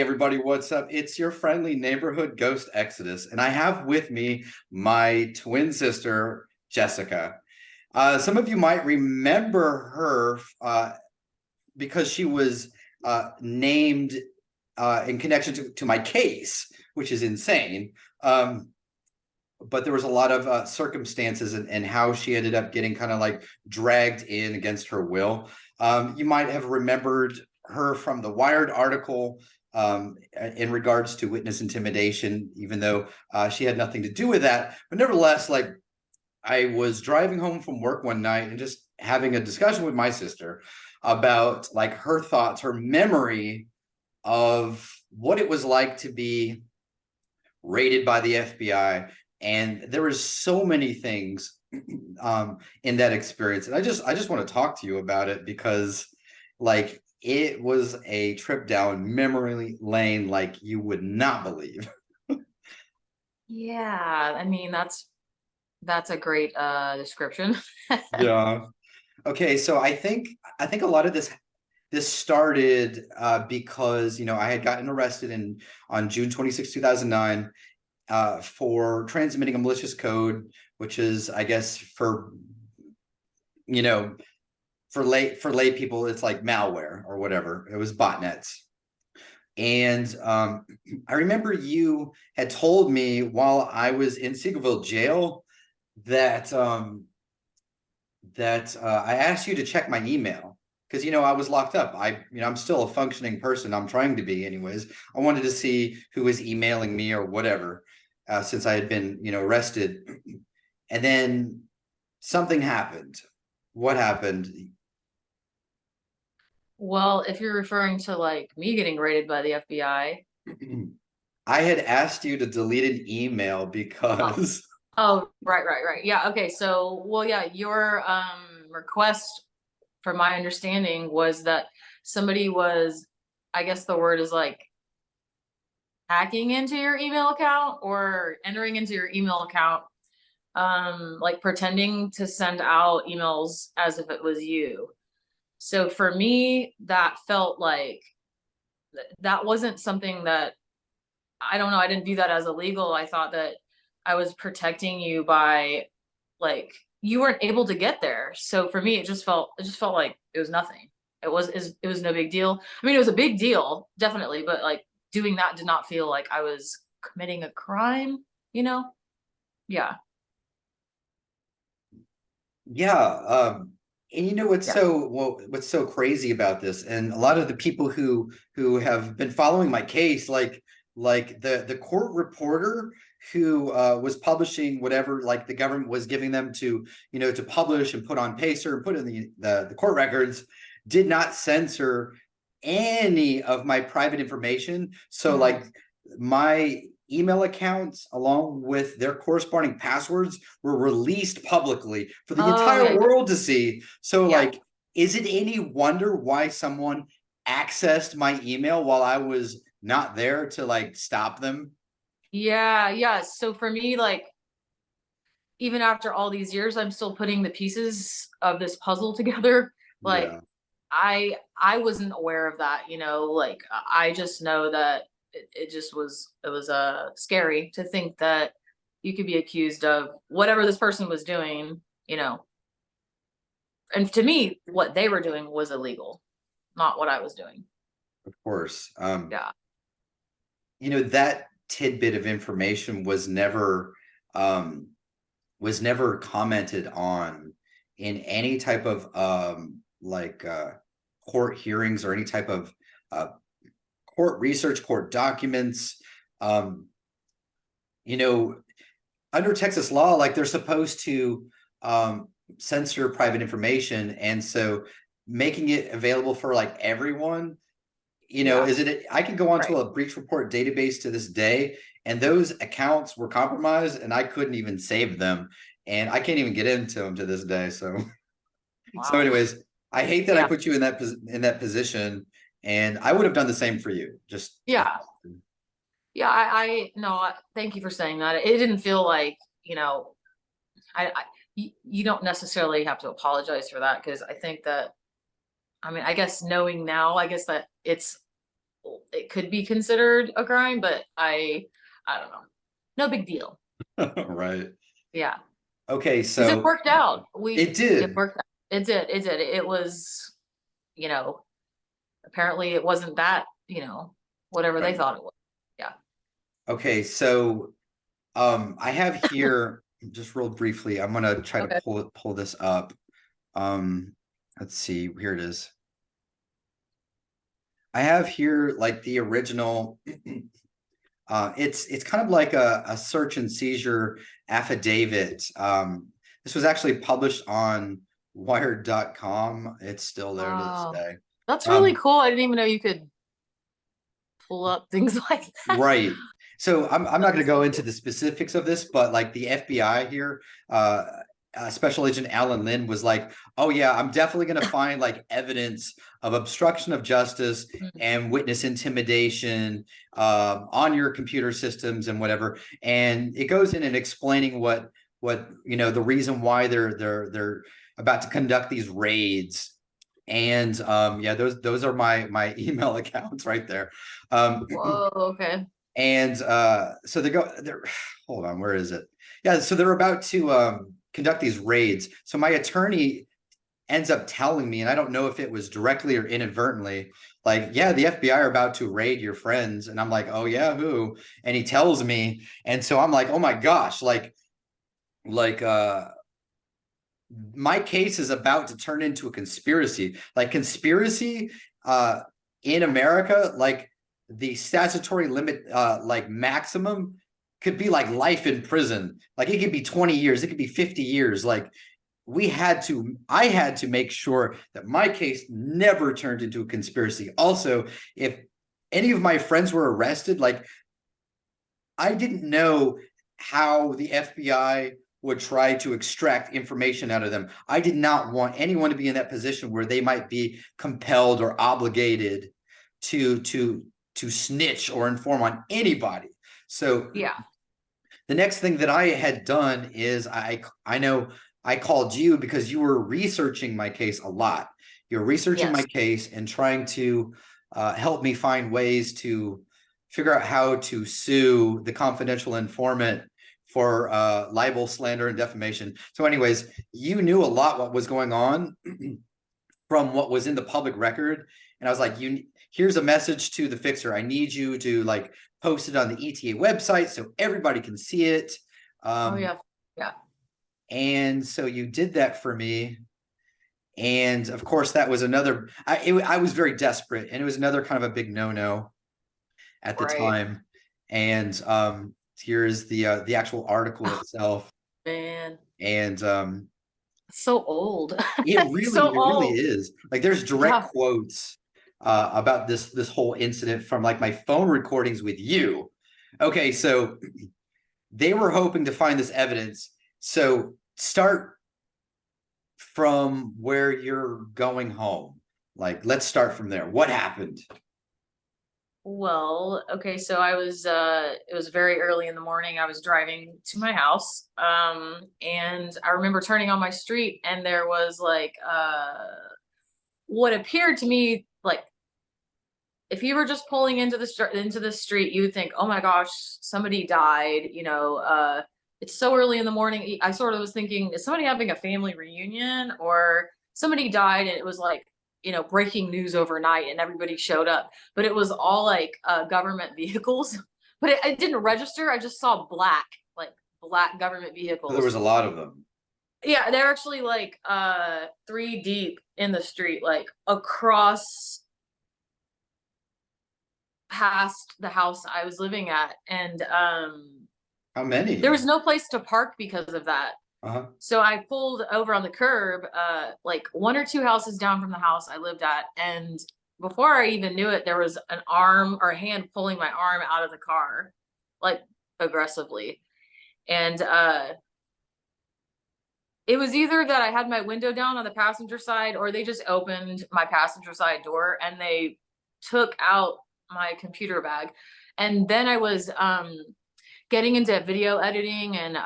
Everybody, what's up? It's your friendly neighborhood ghost Exodus, and I have with me my twin sister, Jessica. Some of you might remember her because she was named in connection to my case, which is insane. But there was a lot of circumstances and how she ended up getting kind of like dragged in against her will. You might have remembered her from the Wired article in regards to witness intimidation, even though she had nothing to do with that. But nevertheless, like I was driving home from work one night and just having a discussion with my sister about like her thoughts, her memory of what it was like to be raided by the FBI. And there was so many things in that experience. And I just want to talk to you about it because like it was a trip down memory lane like you would not believe. Yeah, I mean that's a great description. Yeah. Okay, so I think a lot of this started because I had gotten arrested in on June 26, 2009 for transmitting a malicious code, which is, I guess, you know for lay people, it's like malware or whatever. It was botnets. And I remember you had told me while I was in Seagoville jail that I asked you to check my email because I was locked up. I'm still a functioning person. I'm trying to be, anyways. I wanted to see who was emailing me or whatever, since I had been arrested. And then something happened. What happened? Well, if you're referring to like me getting raided by the FBI. I had asked you to delete an email Oh, because oh, right. Yeah, okay. So, well, yeah, your request, from my understanding, was that somebody was, I guess the word is like hacking into your email account or entering into your email account, like pretending to send out emails as if it was you. So for me, that felt like that wasn't something that, I don't know, I didn't view that as illegal. I thought that I was protecting you by, like, you weren't able to get there. So for me, it just felt like it was nothing. It was no big deal. I mean, it was a big deal, definitely, but like doing that did not feel like I was committing a crime, you know? Yeah. yeah. And Yeah. what's so crazy about this, and a lot of the people who have been following my case, like the court reporter who was publishing whatever like the government was giving them to publish and put on Pacer and put in the court records, did not censor any of my private information. So Mhm. like my email accounts along with their corresponding passwords were released publicly for the Oh, entire yeah, yeah. world to see. So Yeah. like, is it any wonder why someone accessed my email while I was not there to like stop them? Yeah, yeah. So for me, like, even after all these years, I'm still putting the pieces of this puzzle together. Like, Yeah, I wasn't aware of that, like I just know that it was scary to think that you could be accused of whatever this person was doing, you know. And to me, what they were doing was illegal, not what I was doing. of course. Yeah. That tidbit of information um was never commented on in any type of like court hearings or any type of uh court research, court documents. Um, you know, Under Texas law, like they're supposed to censor private information, and so making it available for like everyone, Yeah. is it? I can go onto Right. a breach report database to this day, and those accounts were compromised, and I couldn't even save them, and I can't even get into them to this day. So, Wow. anyways, I hate that I Yeah. put you in that position, and I would have done the same for you. Just Yeah. Yeah. I no, thank you for saying that. It didn't feel like, you don't necessarily have to apologize for that, because I think that, I mean, I guess knowing now, I guess that it's it could be considered a crime, but I don't know. No big deal. Right. Yeah. Okay, Because it so worked out. it It did. worked out. It did. It did. It was, you know, apparently it wasn't that, whatever they Right. thought it was. Yeah. Okay, so I have here just real briefly. I'm gonna try to Okay. pull this up. Um, let's see, here it is. I have here like the original. It's kind of like a search and seizure affidavit. This was actually published on Wired.com. It's still there to this Wow. day. That's really Um, cool. I didn't even know you could pull up things like that. right. So I'm not going to That's go so into cool. the specifics of this, but like the FBI here, Special Agent Alan Lynn was like, "Oh yeah, I'm definitely going to find like evidence of obstruction of justice Mhm. and witness intimidation on your computer systems and whatever." And it goes in and explaining what the reason why they're about to conduct these raids. And yeah, those are my email accounts right there. Um, Whoa, okay. and so they're hold on, where is it? Yeah, so they're about to conduct these raids. So my attorney ends up telling me, and I don't know if it was directly or inadvertently, like, yeah, the FBI are about to raid your friends. And I'm like, oh yeah, who? And he tells me, and so I'm like, oh my gosh, like my case is about to turn into a conspiracy. Like conspiracy uh in America, like the statutory limit like maximum could be like life in prison. Like it could be 20 years, it could be 50 years. Like I had to make sure that my case never turned into a conspiracy. Also, if any of my friends were arrested, like I didn't know how the FBI would try to extract information out of them. I did not want anyone to be in that position where they might be compelled or obligated to snitch or inform on anybody. So Yeah. the next thing that I had done is I know I called you because you were researching my case a lot. You're researching my Yes. case and trying to help me find ways to figure out how to sue the confidential informant for libel, slander, and defamation. So, anyways, you knew a lot what was going on from what was in the public record, and I was like, here's a message to the fixer. I need you to like post it on the ETA website so everybody can see it. Oh Um, yeah. Yeah. and so you did that for me. And of course, that was I was very desperate, and it was another kind of a big no-no at the Right. time. And here's the actual article itself. Man. And So old. it So really old. is. Like there's direct Yeah. quotes about this whole incident from like my phone recordings with you. Okay, so they were hoping to find this evidence. So start from where you're going home. Like, let's start from there. What happened? Well, okay, so it was very early in the morning. I was driving to my house. And I remember turning on my street and there was like what appeared to me like if you were just pulling into the street, you would think, "Oh my gosh, somebody died." It's so early in the morning. I sort of was thinking, is somebody having a family reunion or somebody died and it was like, breaking news overnight and everybody showed up. But it was all like government vehicles. But it didn't register. I just saw like black government So there was vehicles. a lot of them. Yeah, they're actually like three deep in the street, like across past the house I was living at, and How there many? was no place to park because of that. Uh-huh. So I pulled over on the curb, like one or two houses down from the house I lived at, and before I even knew it, there was an arm or a hand pulling my arm out of the car, like aggressively. And it was either that I had my window down on the passenger side, or they just opened my passenger side door and they took out my computer bag. And then I was getting into video editing and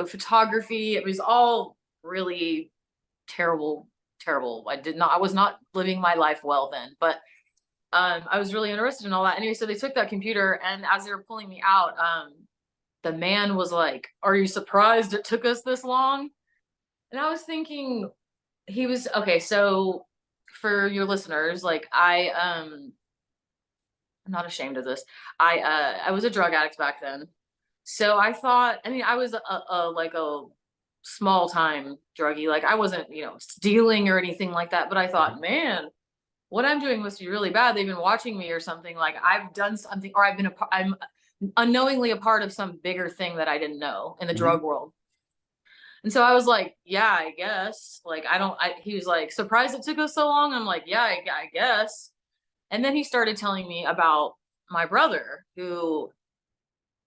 photography. It was all really terrible. I was not living my life well then. But I was really interested in all that. Anyway, so they took that computer, and as they were pulling me out, the man was like, "Are you surprised it took us this long?" And I was thinking, he was okay. So for your listeners, like I'm not ashamed of this. I was a drug addict back then. So I thought, I mean, I was like a small time druggie. Like I wasn't, stealing or anything like that. But I thought, man, what I'm doing must be really bad. They've been watching me or something. Like I've done something, or I'm unknowingly a part of some bigger thing that I didn't know in the drug Mhm. world. And so I was like, yeah, I guess. Like he was like, surprised it took us so long. I'm like, yeah, I guess. And then he started telling me about my brother who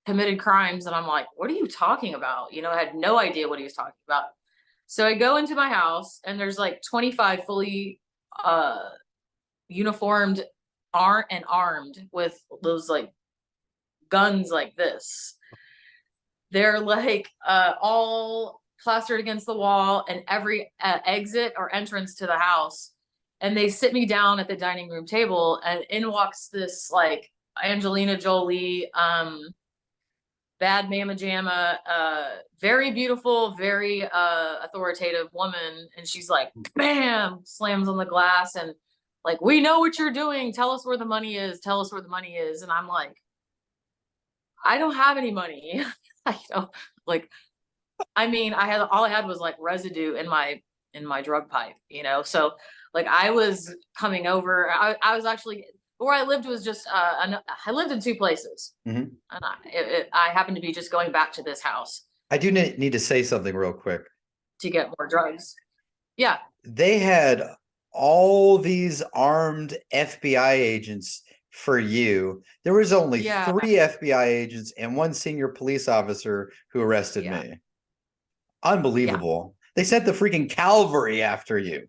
committed crimes. And I'm like, what are you talking about? I had no idea what he was talking about. So I go into my house, and there's like 25 fully uh uniformed armed with those like guns like this. They're like all plastered against the wall and every exit or entrance to the house. And they sit me down at the dining room table, and in walks this like Angelina Jolie, bad mama jamma, very beautiful, very authoritative woman. And she's like, bam, slams on the glass and like, we know what you're doing. Tell us where the money is. Tell us where the money is. And I'm like, I don't have any money. Like, I mean, all I had was like residue in my drug pipe, So like I was coming over. I was actually where I lived was just I lived in two places, Mhm. and I happened to be just going back to this house I do need to say something real quick. to get more drugs. Yeah, They had all these armed FBI agents for you. There was only yeah, 3 FBI agents and 1 senior police officer who arrested yeah, me. yeah. Unbelievable. They sent the freaking cavalry after you.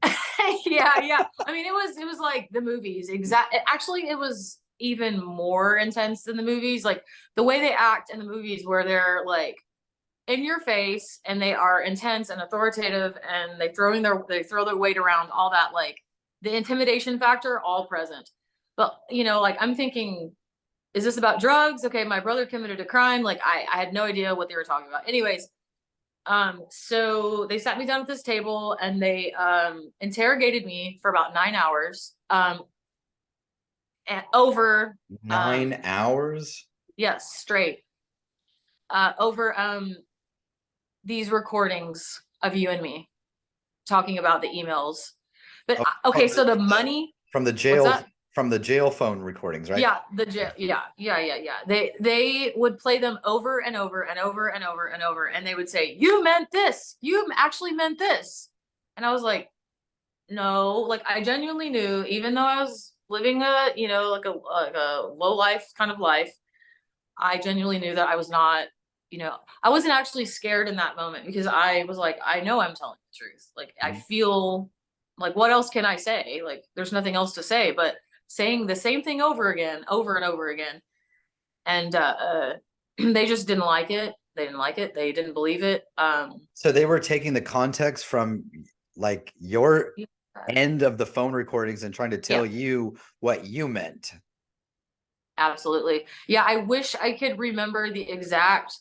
Yeah, yeah. I mean, it was like the movies. Actually, it was even more intense than the movies. Like the way they act in the movies, where they're like in your face and they are intense and authoritative, and they throw their weight around, all that, like the intimidation factor all present. But like I'm thinking, is this about drugs? Okay, my brother committed a crime. Like I had no idea what they were talking about. Anyways, so they sat me down at this table, and they interrogated me for about 9 hours. Over 9 hours? yes, straight. Over these recordings of you and me talking about the emails. But Oh, okay, so the money, from the what's jail that? from the jail phone recordings, right? Yeah, yeah. They would play them over and over and over and over and over, and they would say, "You meant this. You actually meant this." And I was like, "No." Like I genuinely knew, even though I was living like a low life kind of life, I genuinely knew that I was not. I wasn't actually scared in that moment, because I was like, I know I'm telling the truth. Like I Mhm. feel like, what else can I say? Like there's nothing else to say, but saying the same thing over again, over and over again. And they just didn't like it. They didn't like it. They didn't believe it. So they were taking the context from like your Yeah. end of the phone recordings and trying to tell Yeah, you what you meant. absolutely. Yeah, I wish I could remember the exact,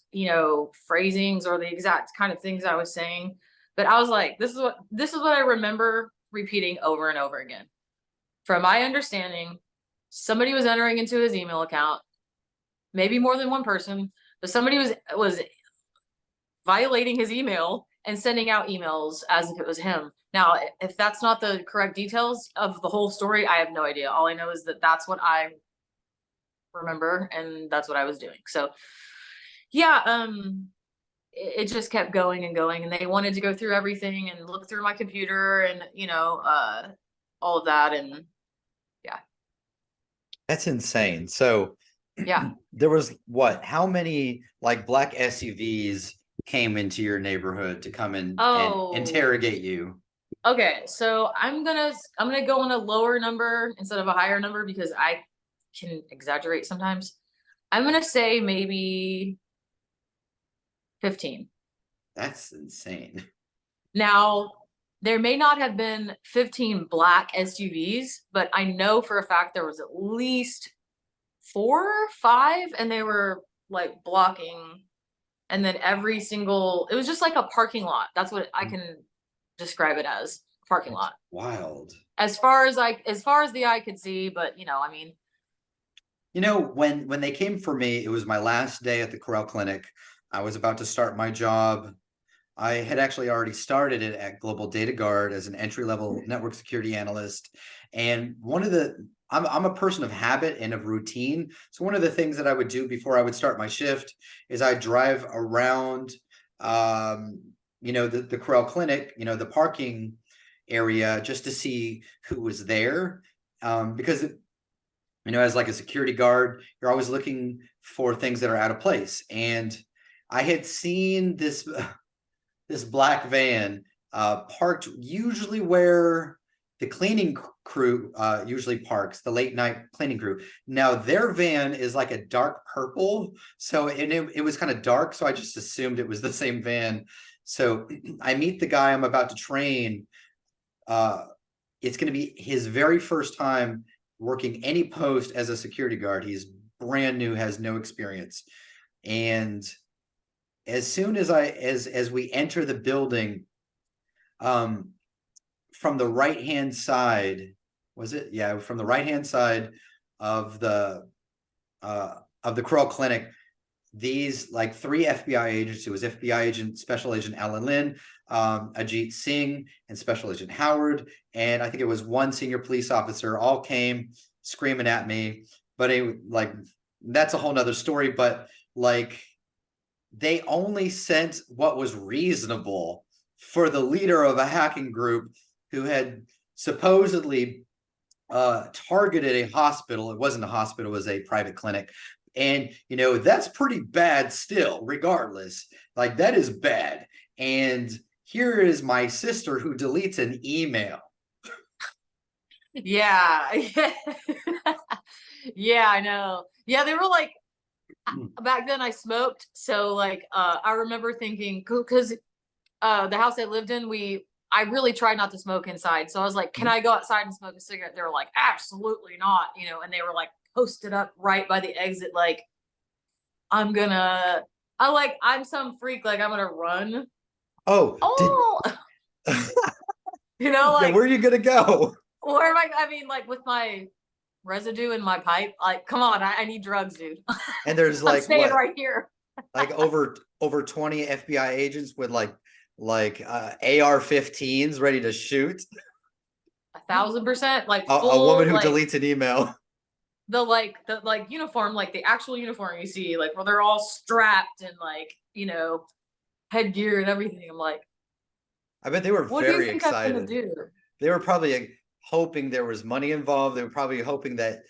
phrasings or the exact kind of things I was saying. But I was like, this is what I remember repeating over and over again. From my understanding, somebody was entering into his email account, maybe more than one person, but somebody was violating his email and sending out emails as if it was him. Now, if that's not the correct details of the whole story, I have no idea. All I know is that that's what I remember, and that's what I was doing. So, yeah, it just kept going and going, and they wanted to go through everything and look through my computer, and all of that. And yeah, That's insane. So yeah. there was what? How many like black SUVs came into your neighborhood to come in and Oh, interrogate you? okay. So I'm gonna go on a lower number instead of a higher number, because I can exaggerate sometimes. I'm gonna say maybe 15. That's insane. Now, there may not have been 15 black SUVs, but I know for a fact there was at least 4, 5, and they were like blocking. And then every single, it was just like a parking lot. That's what I can describe it as, parking lot. Wild. As far as the eye could see, but I mean, when they came for me, it was my last day at the Corral Clinic. I was about to start my job. I had actually already started it at Global Data Guard as an entry-level network security analyst. And I'm a person of habit and of routine. So one of the things that I would do before I would start my shift is I drive around, the Corral Clinic, the parking area, just to see who was there. Because as like a security guard, you're always looking for things that are out of place. And I had seen this black van parked usually where the cleaning crew usually parks, the late night cleaning crew. Now their van is like a dark purple, so it was kind of dark, so I just assumed it was the same van. So I meet the guy I'm about to train. It's going to be his very first time working any post as a security guard. He's brand new, has no experience. And as soon as as we enter the building, from the right-hand side, from the right-hand side of the Corral Clinic, these like 3 FBI agents, it was FBI agent, Special Agent Alan Lynn, Ajit Singh, and Special Agent Howard, and I think it was 1 senior police officer, all came screaming at me. But that's a whole nother story. But like, they only sent what was reasonable for the leader of a hacking group who had supposedly targeted a hospital. It wasn't a hospital, it was a private clinic. And, that's pretty bad still, regardless. Like, that is bad. And here is my sister who deletes an email. Yeah. Yeah, I know. Yeah, they were like, back then I smoked. So like, I remember thinking, because the house I lived in, I really tried not to smoke inside. So I was like, can I go outside and smoke a cigarette? They were like, absolutely not, and they were like posted up right by the exit. Like, I'm some freak, like I'm gonna run. Oh, Like, where are you gonna go? Where am I mean, like with my residue in my pipe, like, come on, I need drugs, dude. And there's I'm staying right here. Like over 20 FBI agents with like AR-15s ready to shoot. 1,000%, like a woman who deletes an email. The uniform, like the actual uniform you see, like where they're all strapped and like, headgear and everything. I'm like, I bet they were what very do you think excited. I'm gonna do? They were probably hoping there was money involved. They were probably hoping that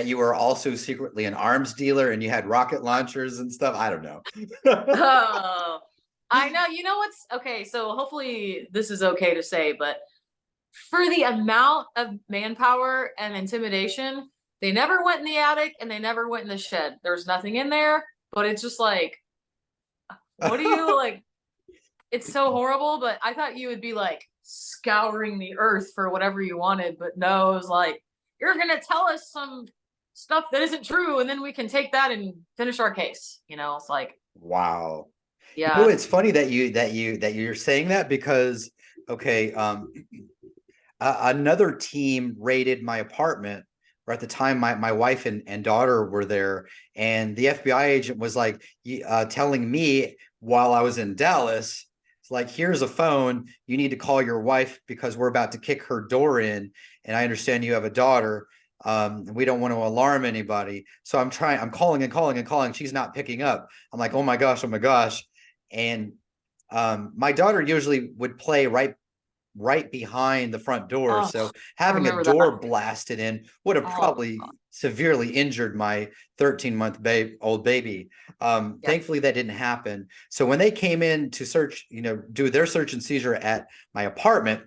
you were also secretly an arms dealer and you had rocket launchers and stuff. I don't know. Oh, I know. You know what's okay? So hopefully this is okay to say, but for the amount of manpower and intimidation, they never went in the attic and they never went in the shed. There's nothing in there, but it's just like, what do you like? It's so horrible, but I thought you would be like scouring the earth for whatever you wanted, but no, it was like, you're gonna tell us some stuff that isn't true, and then we can take that and finish our case. It's like, wow. yeah. It's funny that you're saying that, because okay, another team raided my apartment, or at the time my wife and daughter were there, and the FBI agent was like telling me while I was in Dallas, it's like, here's a phone, you need to call your wife because we're about to kick her door in, and I understand you have a daughter. We don't want to alarm anybody. So I'm calling and calling and calling. She's not picking up. I'm like, oh my gosh. And my daughter usually would play right behind the front door. So having a door blasted in would have probably severely injured my 13-month-old baby. Thankfully that didn't happen. So when they came in to search, do their search and seizure at my apartment,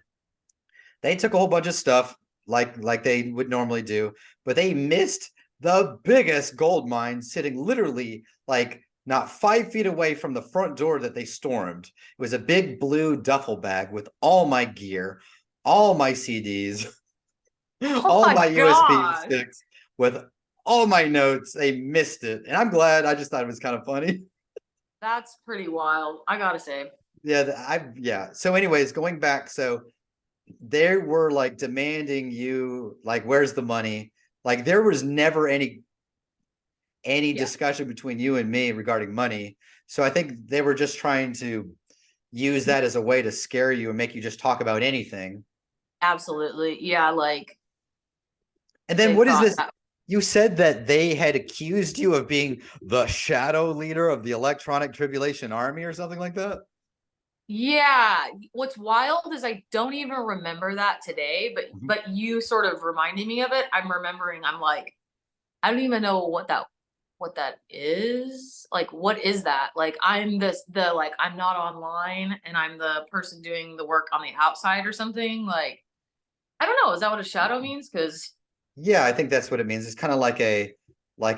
they took a whole bunch of stuff like they would normally do, but they missed the biggest gold mine sitting literally like not 5 feet away from the front door that they stormed. It was a big blue duffel bag with all my gear, all my CDs, Oh all my my USB gosh. sticks, with all my notes. They missed it. And I'm glad. I just thought it was kind of funny. That's pretty wild, I gotta say. Yeah. So, anyways, going back, so they were like demanding you, like, where's the money? Like, there was never any Yeah, discussion between you and me regarding money. So I think they were just trying to use that as a way to scare you and make you just talk about anything. absolutely. Yeah, like And then they what is thought this? that. You said that they had accused you of being the shadow leader of the Electronic Tribulation Army or something like that. Yeah, what's wild is I don't even remember that today, but Mhm. you sort of reminding me of it. I'm remembering, I'm like, I don't even know what that is. Like, what is that? Like, I'm this the like I'm not online and I'm the person doing the work on the outside or something. Like, I don't know. Is that what a shadow means? Because Yeah, I think that's what it means. It's kind of like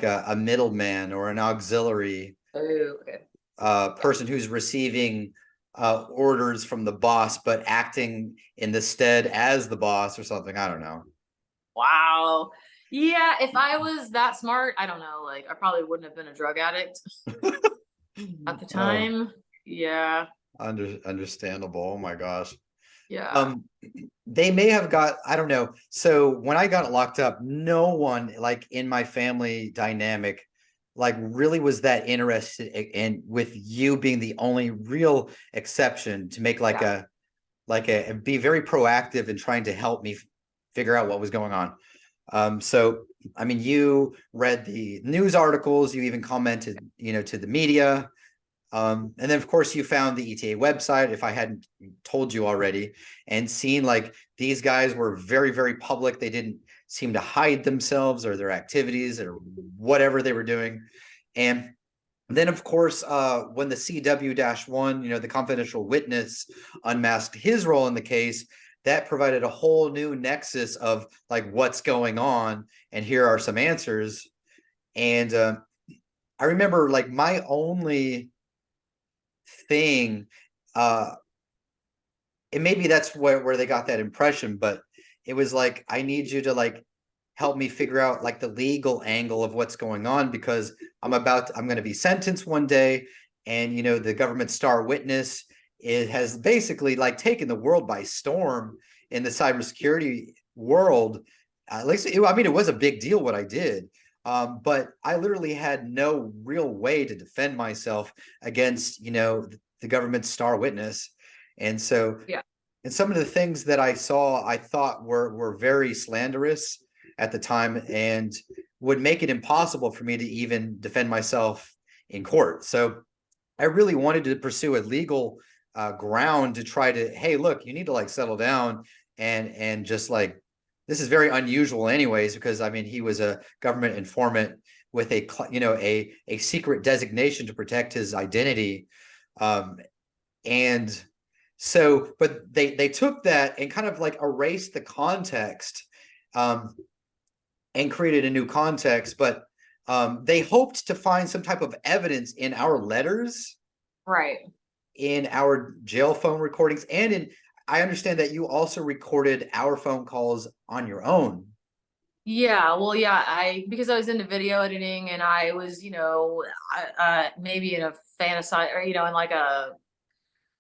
a middleman or an auxiliary oh, okay. person who's receiving orders from the boss, but acting in the stead as the boss or something. I don't know. Wow. Yeah, if I was that smart, I don't know. Like, I probably wouldn't have been a drug addict at the Oh, time. Yeah. understandable. Oh my gosh. Yeah. Um, they may have got, I don't know. So when I got locked up, no one like in my family dynamic like really was that interested in with you being the only real exception to make Yeah. like a be very proactive in trying to help me figure out what was going on. So I mean, you read the news articles, you even commented, to the media. And then of course you found the ETA website, if I hadn't told you already, and seen like these guys were very, very public. They didn't seem to hide themselves or their activities or whatever they were doing. And then of course, when the CW-1, the confidential witness, unmasked his role in the case, that provided a whole new nexus of like what's going on, and here are some answers. And I remember like my only thing, uh and maybe that's where they got that impression, but it was like, I need you to like help me figure out like the legal angle of what's going on, because I'm going to be sentenced one day, and the government star witness, it has basically like taken the world by storm in the cybersecurity world. At least I mean, it was a big deal what I did. But I literally had no real way to defend myself against the government star witness. And so, Yeah. and some of the things that I saw, I thought were very slanderous at the time, and would make it impossible for me to even defend myself in court. So I really wanted to pursue a legal ground to try to, hey, look, you need to like settle down, and just like, this is very unusual anyways, because I mean, he was a government informant with a secret designation to protect his identity. And so, but they took that and kind of like erased the context, um, and created a new context. But they hoped to find some type of evidence in our letters, Right. in our jail phone recordings, and in, I understand that you also recorded our phone calls on your own. Yeah, well, yeah, I because I was into video editing and I was, maybe in a fantasi or in like a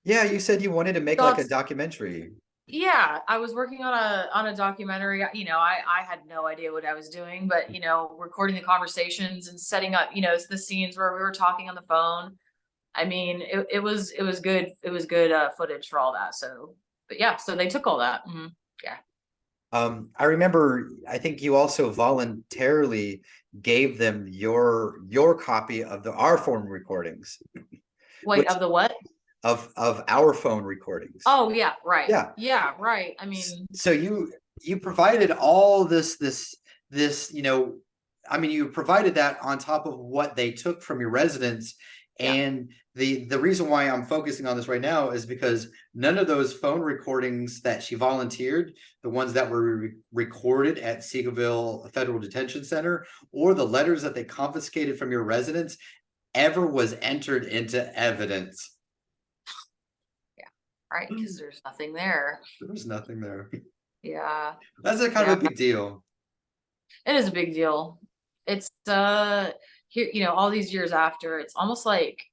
Yeah, you said you wanted to make like a thoughts. documentary. Yeah, I was working on a documentary. I had no idea what I was doing, but recording the conversations and setting up, the scenes where we were talking on the phone. I mean, it was good. It was good footage for all that. So, but yeah, so they took all that. Yeah. I remember, I think you also voluntarily gave them your copy of our phone recordings, Wait, which of the what? of our phone recordings. Oh, yeah, right. Yeah. Yeah, right. I mean, So you provided all this, I mean, you provided that on top of what they took from your residence. yeah. And the reason why I'm focusing on this right now is because none of those phone recordings that she volunteered, the ones that were recorded at Seagoville Federal Detention Center, or the letters that they confiscated from your residence, ever was entered into evidence. Right, because there's nothing there. There was nothing there. Yeah, That's a kind of a big deal. it is a big deal. It's here, you know, all these years after, it's almost like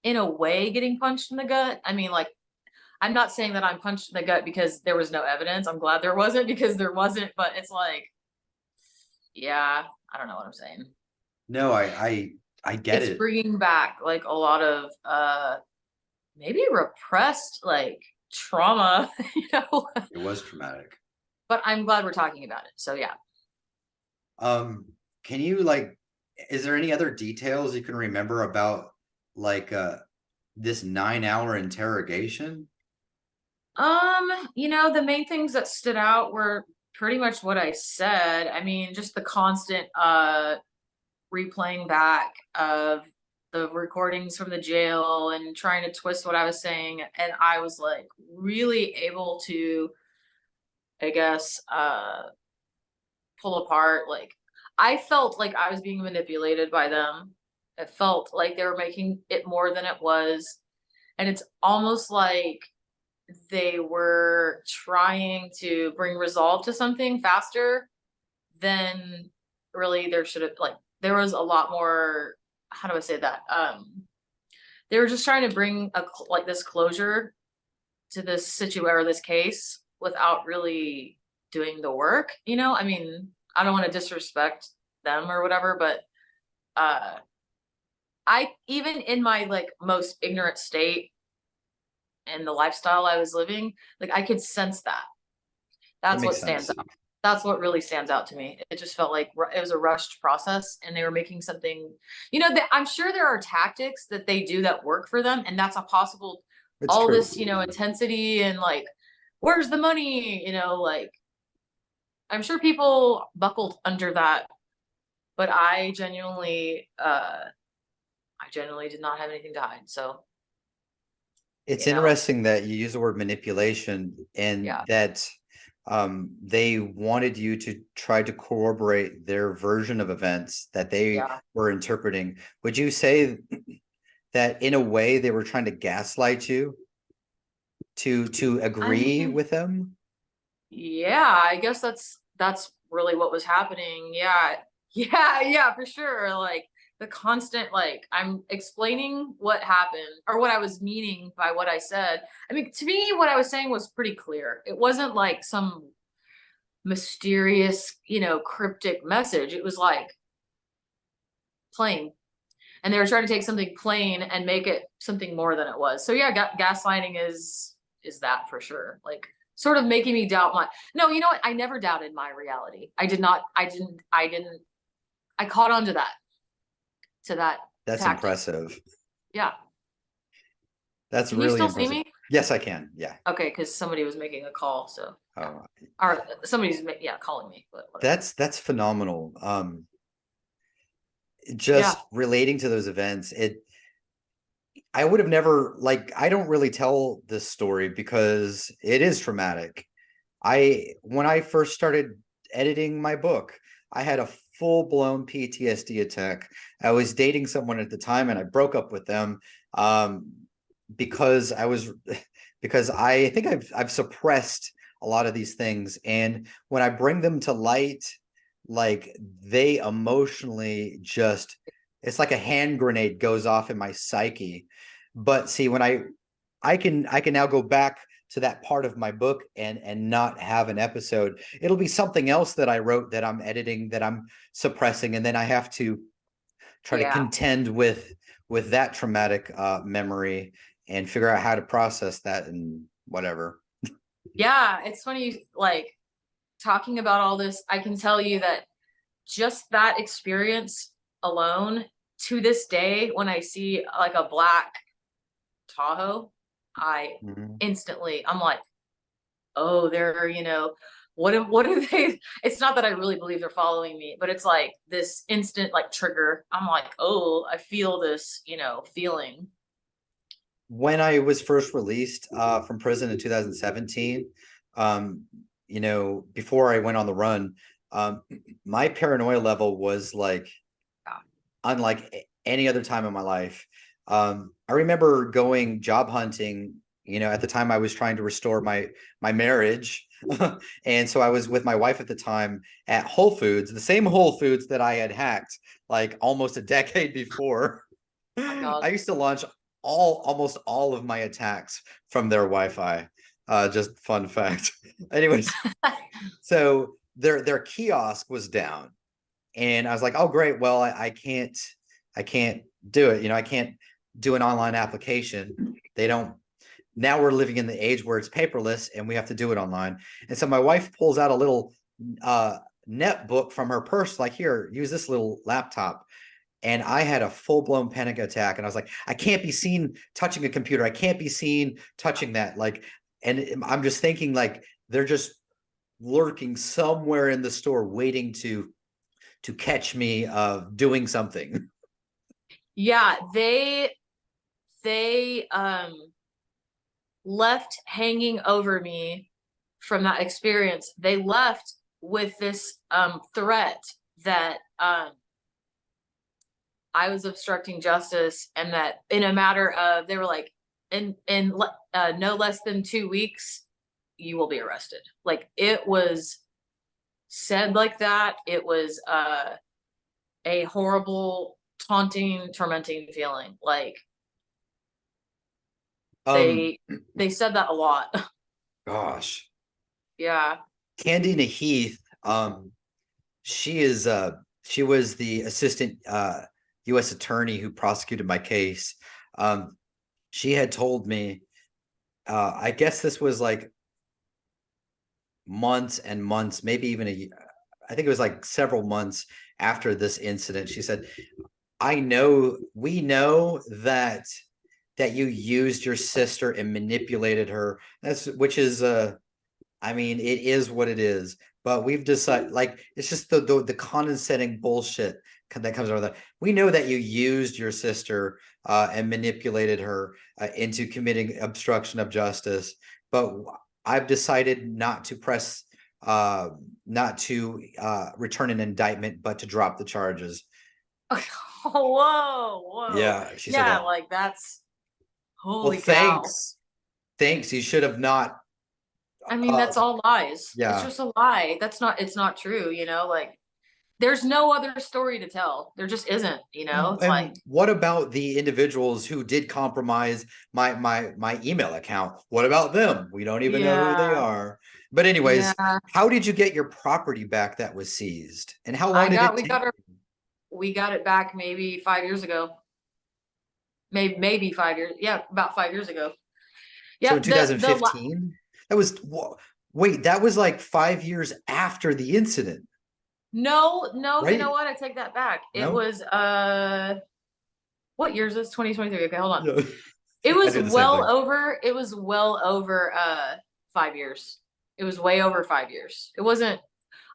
in a way getting punched in the gut. I mean, like, I'm not saying that I'm punched in the gut because there was no evidence. I'm glad there wasn't, because there wasn't, but it's like, yeah, I don't know what I'm saying. No, I get It's it. bringing back like a lot of maybe repressed like trauma, you know. It was traumatic. But I'm glad we're talking about it. So yeah. Can you like, is there any other details you can remember about like this 9-hour interrogation? You know, the main things that stood out were pretty much what I said. I mean, just the constant replaying back of the recordings from the jail and trying to twist what I was saying. And I was like really able to, I guess, pull apart. Like, I felt like I was being manipulated by them. It felt like they were making it more than it was. And it's almost like they were trying to bring resolve to something faster than really there should have, like, there was a lot more, how do I say that? They were just trying to bring like this closure to this situation or this case without really doing the work, you know? I mean, I don't want to disrespect them or whatever, but uh I, even in my like most ignorant state and the lifestyle I was living, like I could sense that. That That's what makes stands sense. out. That's what really stands out to me. It just felt like it was a rushed process and they were making something, you know, that I'm sure there are tactics that they do that work for them. And that's a possible, It's all true. this, you know, intensity and like, where's the money? You know, like I'm sure people buckled under that, but I genuinely did not have anything to hide. So, It's you know, interesting that you use the word manipulation and yeah, that they wanted you to try to corroborate their version of events that they yeah. were interpreting. Would you say that in a way they were trying to gaslight you to I agree mean, with them? yeah, I guess that's really what was happening. Yeah. Yeah, yeah, for sure. Like the constant, like I'm explaining what happened or what I was meaning by what I said. I mean, to me, what I was saying was pretty clear. It wasn't like some mysterious, you know, cryptic message. It was like plain. And they were trying to take something plain and make it something more than it was. So yeah, gaslighting is that for sure. Like sort of making me doubt my, no, you know what? I never doubted my reality. I did not, I caught on to that That's tactic. impressive. Yeah. That's Can you really still see impressive. me? Yes, I can. Yeah. Okay, because somebody was making a call, so yeah. Oh, Or somebody's yeah, calling me, but whatever. that's phenomenal. Yeah. Just relating to those events, I would have never, like, I don't really tell this story because it is traumatic. When I first started editing my book, I had a full-blown PTSD attack. I was dating someone at the time and I broke up with them because because I think I've suppressed a lot of these things, and when I bring them to light, like they emotionally just, it's like a hand grenade goes off in my psyche. But see, when I can now go back to that part of my book and not have an episode. It'll be something else that I wrote that I'm editing, that I'm suppressing, and then I have to try to Yeah. contend with that traumatic memory and figure out how to process that and whatever. Yeah. It's funny, like talking about all this, I can tell you that just that experience alone, to this day, when I see like a black Tahoe, I Mhm. instantly, I'm like, oh, they're, you know, what are they? It's not that I really believe they're following me, but it's like this instant like trigger. I'm like, oh, I feel this, you know, feeling. When I was first released from prison in 2017, um, before I went on the run, my paranoia level was like Yeah. unlike any other time in my life. I remember going job hunting, at the time I was trying to restore my marriage. And so I was with my wife at the time at Whole Foods, the same Whole Foods that I had hacked like almost a decade before. My God. I used to launch almost all of my attacks from their Wi-Fi. Just fun fact. Anyways, so their kiosk was down, and I was like, oh great, well I can't do it. I can't do an online application. They don't. Now we're living in the age where it's paperless and we have to do it online. And so my wife pulls out a little netbook from her purse, like, here, use this little laptop. And I had a full-blown panic attack. And I was like, I can't be seen touching a computer. I can't be seen touching that. Like, and I'm just thinking, like, they're just lurking somewhere in the store waiting to catch me doing something. Yeah, they left hanging over me from that experience. They left with this threat that I was obstructing justice, and that in a matter of, they were like, in no less than 2 weeks, you will be arrested. Like, it was said like that. It was a horrible, taunting, tormenting feeling. Like, Um, they said that a lot. gosh. Yeah. Candy Heath, she was the assistant US attorney who prosecuted my case. She had told me, I guess this was like months and months, maybe even I think it was like several months after this incident. She said, we know that you used your sister and manipulated her. Which is I mean, it is what it is, but we've decided, like, it's just the condescending bullshit that comes out of that. We know that you used your sister and manipulated her into committing obstruction of justice, but I've decided not to return an indictment, but to drop the charges. Whoa. Yeah, she said Yeah, that. like, that's, Well, holy cow. thanks. You should have not. I mean, that's all lies. It's Yeah. just a lie. It's not true, like, there's no other story to tell. There just isn't, it's like, And what about the individuals who did compromise my email account? What about them? We don't even know who they yeah, are. But anyways, yeah. how did you get your property back that was seized? And how long did it take? We got it back maybe 5 years ago. Maybe 5 years. Yeah, about 5 years ago. So Yeah, in 2015? That was wait, that was like 5 years after the incident, no, you know right? what? I take that back. It No? was what year is this? 2023. Okay, hold on. Yeah. It I was did the same thing. it was well over 5 years. It was way over 5 years. It wasn't,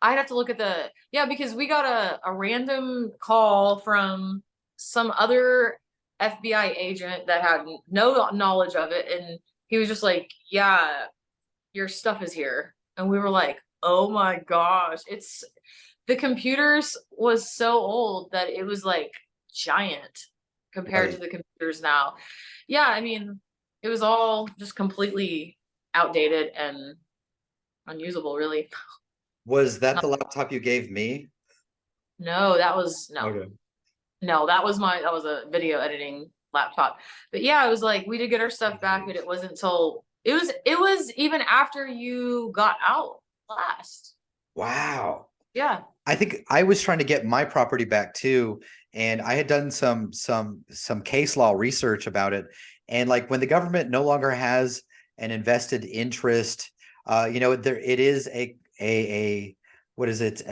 I'd have to look at yeah, because we got a random call from some other FBI agent that had no knowledge of it, and he was just like, yeah, your stuff is here. And we were like, oh my gosh. The computers was so old that it was like giant compared to Right. the computers now. Yeah, I mean, it was all just completely outdated and unusable, really. Was that the laptop you gave me? No, that was no. Okay. No, that was a video editing laptop. But yeah, it was like, we did get our stuff back, but it wasn't until it was even after you got out last. Wow. Yeah. I think I was trying to get my property back too, and I had done some case law research about it. And like, when the government no longer has an invested interest, there it is a what is it?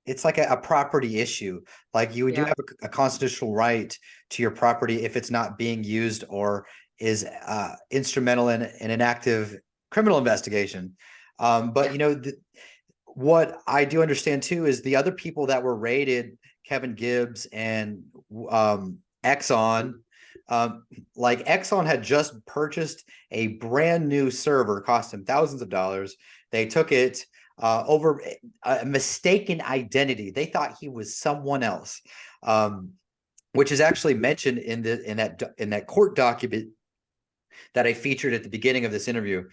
It's like a property issue. Like, you do Yeah. have a constitutional right to your property if it's not being used or is instrumental in an active criminal investigation. But what I do understand too is the other people that were raided, Kevin Gibbs and Exxon. Like, Exxon had just purchased a brand new server, cost them thousands of dollars. They took it over a mistaken identity. They thought he was someone else. which is actually mentioned in that court document that I featured at the beginning of this interview.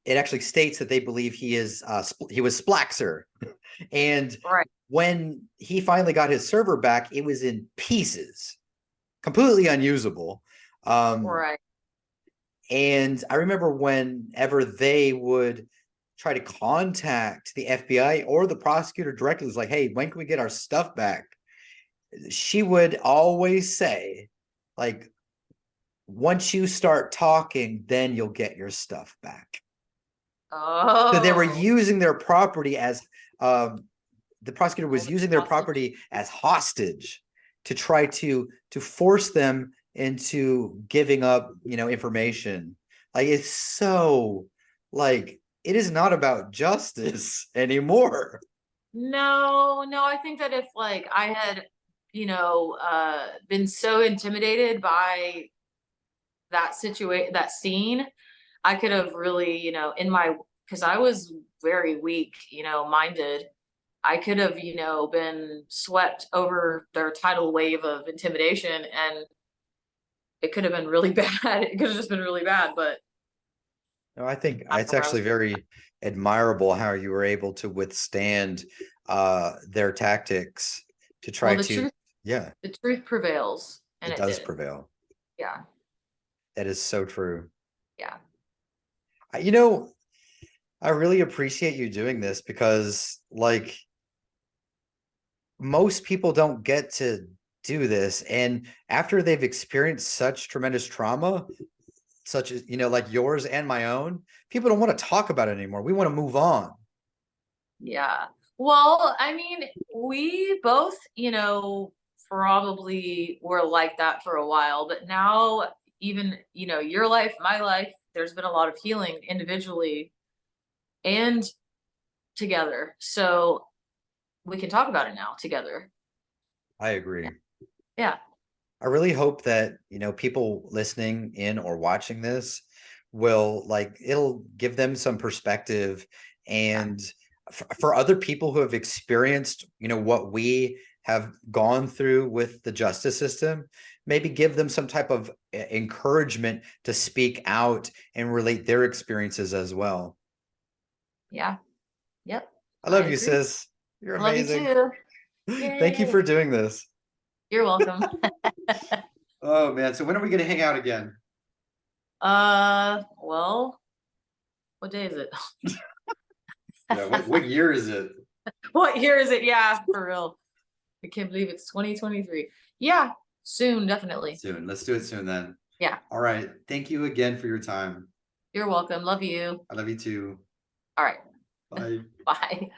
It actually states that they believe he was Splaxer. And Right. when he finally got his server back, it was in pieces, completely unusable. Right. And I remember whenever they would try to contact the FBI or the prosecutor directly, it's like, hey, when can we get our stuff back? She would always say, like, once you start talking, then you'll get your stuff back. Oh. So they were using their property as the prosecutor was using their property as hostage to try to force them into giving up, information. Like, it's so, like, it is not about justice anymore. No, I think that if like I had, been so intimidated by that scene, I could have really, because I was very weak, minded. I could have, been swept over their tidal wave of intimidation, and it could have been really bad. It could have just been really bad, but No, I think I it's don't know, actually very admirable how you were able to withstand their tactics to try well, to, yeah, the truth prevails, and it it does did. prevail. Yeah, That is so true. yeah. I really appreciate you doing this because, like, most people don't get to do this. And after they've experienced such tremendous trauma, such as, like yours and my own, people don't want to talk about it anymore. We want to move on. Yeah. Well, I mean, we both, probably were like that for a while, but now even, your life, my life, there's been a lot of healing individually and together. So we can talk about it now together. I agree. Yeah. I really hope that, people listening in or watching this will, like, it'll give them some perspective. And for other people who have experienced, what we have gone through with the justice system, maybe give them some type of encouragement to speak out and relate their experiences as well. Yeah. Yep. I love you, agree. sis. You're Love you amazing. too. Thank you Yay. for doing this. You're welcome. Oh man, so when are we gonna hang out again? Well, what day is it? Yeah, what year is it? What year is it? Yeah, for real. I can't believe it's 2023. Yeah, soon, definitely. Soon. Let's do it soon then. Yeah. All right. Thank you again for your time. You're welcome. Love you. I love you too. All right. Bye. Bye.